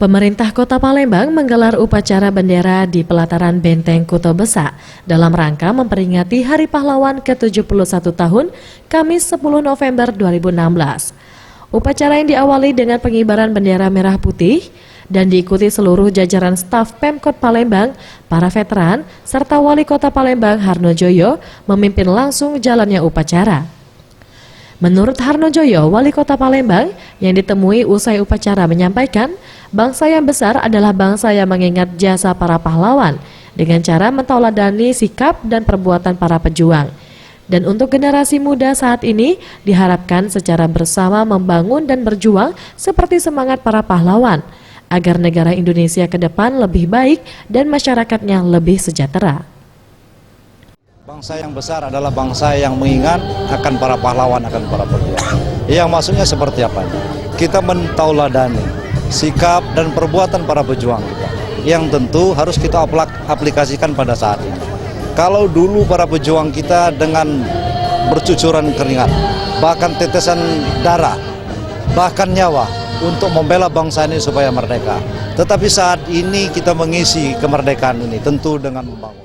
Pemerintah Kota Palembang menggelar upacara bendera di pelataran Benteng Kuto Besak dalam rangka memperingati Hari Pahlawan ke-71 tahun, Kamis 10 November 2016. Upacara yang diawali dengan pengibaran bendera merah putih dan diikuti seluruh jajaran staf Pemkot Palembang, para veteran, serta Wali Kota Palembang Harnojoyo memimpin langsung jalannya upacara. Menurut Harnojoyo, Wali Kota Palembang yang ditemui usai upacara menyampaikan, bangsa yang besar adalah bangsa yang mengingat jasa para pahlawan dengan cara mentauladani sikap dan perbuatan para pejuang. Dan untuk generasi muda saat ini diharapkan secara bersama membangun dan berjuang seperti semangat para pahlawan agar negara Indonesia ke depan lebih baik dan masyarakatnya lebih sejahtera. Bangsa yang besar adalah bangsa yang mengingat akan para pahlawan, akan para pejuang. Yang maksudnya seperti apa? Kita mentauladani sikap dan perbuatan para pejuang kita, yang tentu harus kita aplikasikan pada saat ini. Kalau dulu para pejuang kita dengan bercucuran keringat, bahkan tetesan darah, bahkan nyawa untuk membela bangsa ini supaya merdeka. Tetapi saat ini kita mengisi kemerdekaan ini tentu dengan membangun.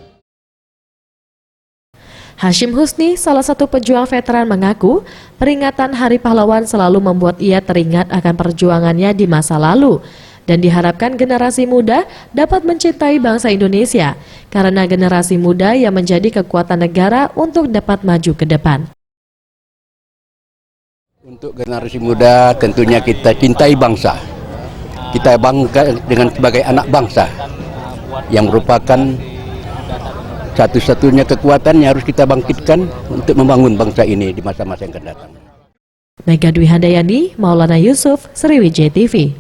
Hashim Husni, salah satu pejuang veteran, mengaku peringatan Hari Pahlawan selalu membuat ia teringat akan perjuangannya di masa lalu dan diharapkan generasi muda dapat mencintai bangsa Indonesia karena generasi muda yang menjadi kekuatan negara untuk dapat maju ke depan. Untuk generasi muda tentunya kita cintai bangsa, kita bangga dengan sebagai anak bangsa yang merupakan satu-satunya kekuatan yang harus kita bangkitkan untuk membangun bangsa ini di masa-masa yang akan datang. Mega Dwi Handayani, Maulana Yusuf, Sriwijaya TV.